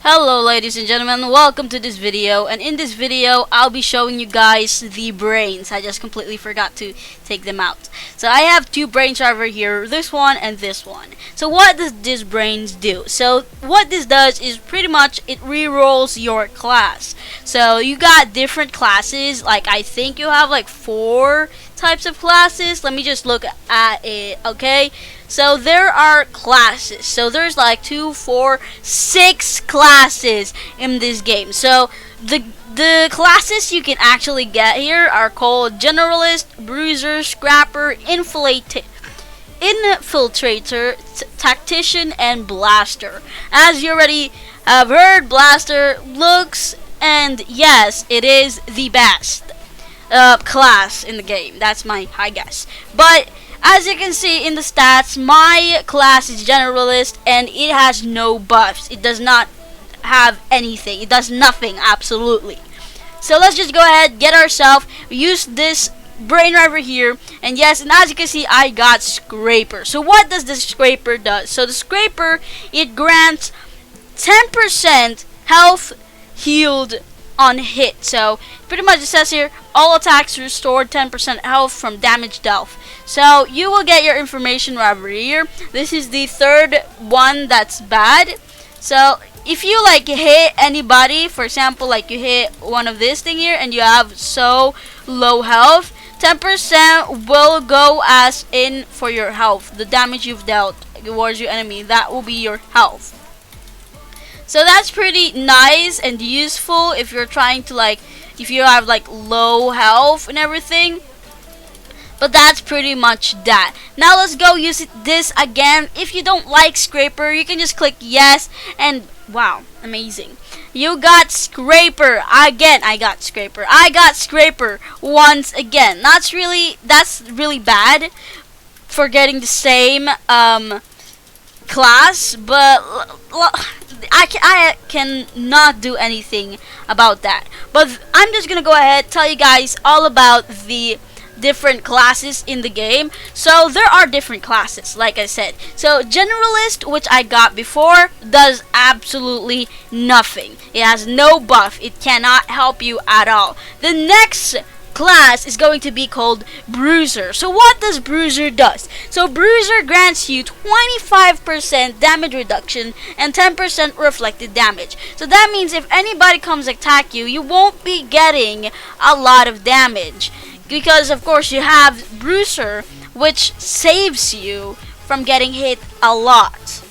Hello ladies and gentlemen, welcome to this video, and in this video I'll be showing you guys the brains. I just completely forgot to take them out. So I have two brains over here, this one and this one. So what does this brains do? So what this does is pretty much it re-rolls your class. So you got different classes, like I think you have like 4 types of classes. Let me just look at it, okay? So there are classes. So there's like 2, 4, 6 classes in this game. So the classes you can actually get here are called Generalist, Bruiser, Scrapper, Infiltrator, Tactician, and Blaster. As you already have heard, Blaster looks, and yes, it is the best class in the game. That's my high guess. But as you can see in the stats, my class is Generalist and it has no buffs. It does not have anything. It does nothing, absolutely. So let's just go ahead, get ourselves, use this brain over here, and yes, and as you can see, I got Scraper. So what does the Scraper do? So the Scraper, it grants 10% health healed on hit. So pretty much it says here, all attacks restored 10% health from damage dealt. So you will get your information right over here. This is the third one that's bad. So if you like hit anybody, for example, like you hit one of this thing here and you have so low health, 10% will go as in for your health. The damage you've dealt towards your enemy, that will be your health. So that's pretty nice and useful if you're trying to if you have like low health and everything. But that's pretty much that. Now let's go use this again. If you don't like Scraper, you can just click yes, and wow, amazing. You got Scraper again. I got Scraper. I got Scraper once again. That's really bad for getting the same class, but I cannot do anything about that. But I'm just gonna go ahead tell you guys all about the different classes in the game. So there are different classes, like I said. So Generalist, which I got before, does absolutely nothing. It has no buff. It cannot help you at all. The next class is going to be called Bruiser. So what does Bruiser does? So Bruiser grants you 25% damage reduction and 10% reflected damage. So that means if anybody comes attack you, you won't be getting a lot of damage, because of course you have Bruiser, which saves you from getting hit a lot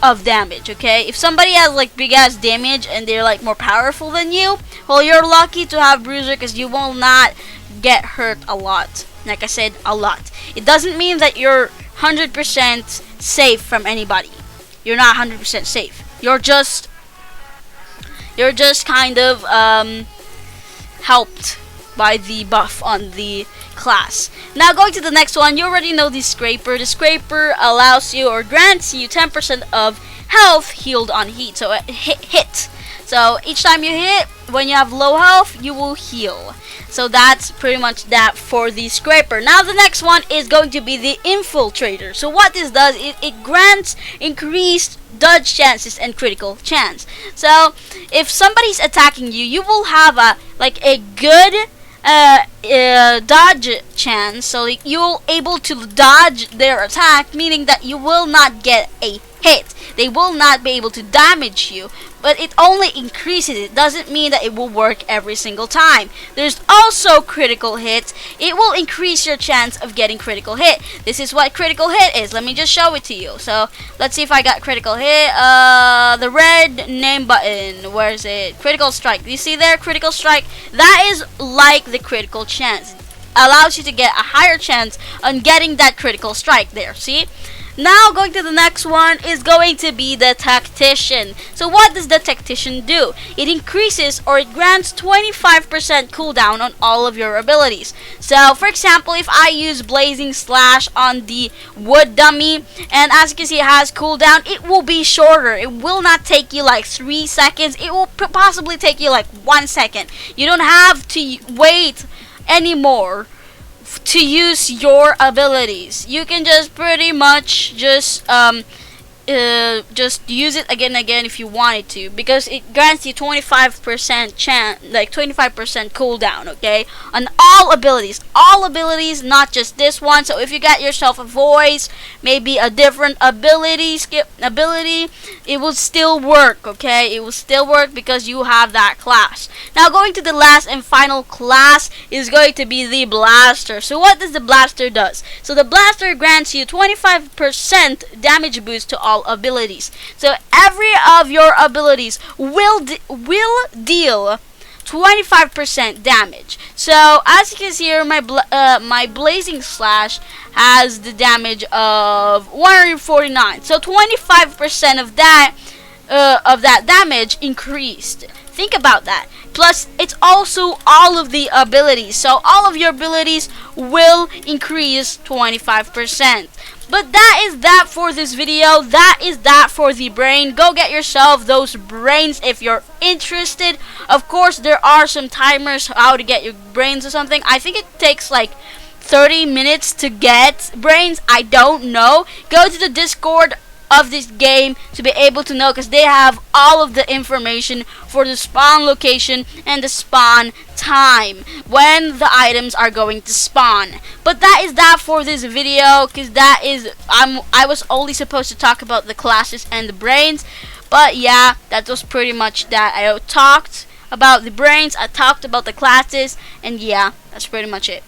of damage. Okay, if somebody has like big ass damage and they're like more powerful than you, well, you're lucky to have Bruiser because you will not get hurt a lot. Like I said, a lot. It doesn't mean that you're 100% safe from anybody. You're not 100% safe. You're just kind of helped by the buff on the class. Now going to the next one, you already know the Scraper. The Scraper allows you or grants you 10% of health healed on heat. So hit. So each time you hit, when you have low health, you will heal. So that's pretty much that for the Scraper. Now the next one is going to be the Infiltrator. So what this does is it grants increased dodge chances and critical chance. So if somebody's attacking you, you will have a good dodge chance. So you'll able to dodge their attack, meaning that you will not get a hit. They will not be able to damage you, but it only increases. It doesn't mean that it will work every single time. There's also critical hits. It will increase your chance of getting critical hit. This is what critical hit is. Let me just show it to you. So let's see if I got critical hit. The red name button, where is it? Critical strike. You see there, critical strike? That is like the critical chance. It allows you to get a higher chance on getting that critical strike there. See? Now going to the next one is going to be the Tactician. So what does the Tactician do? It increases or it grants 25% cooldown on all of your abilities. So for example, if I use Blazing Slash on the wood dummy, and as you can see it has cooldown, it will be shorter. It will not take you like 3 seconds. It will possibly take you like 1 second. You don't have to wait anymore to use your abilities. You can just pretty much just just use it again and again if you wanted to, because it grants you 25% chance, like 25% cooldown, okay, on all abilities, not just this one. So if you got yourself a voice, maybe a different ability, it will still work, okay? It will still work because you have that class. Now going to the last and final class is going to be the blaster. So what does the blaster does? So the blaster grants you 25% damage boost to all abilities. So every of your abilities will deal 25% damage. So as you can see here, my blazing slash has the damage of 149. So 25% of that damage increased. Think about that. Plus, it's also all of the abilities. So all of your abilities will increase 25%. But that is that for this video. That is that for the brain. Go get yourself those brains if you're interested. Of course, there are some timers how to get your brains or something. I think it takes like 30 minutes to get brains. I don't know. Go to the Discord of this game to be able to know, because they have all of the information for the spawn location and the spawn time when the items are going to spawn. But that is that for this video, because I was only supposed to talk about the classes and the brains. But yeah, that was pretty much that. I talked about the brains, I talked about the classes, and yeah, that's pretty much it.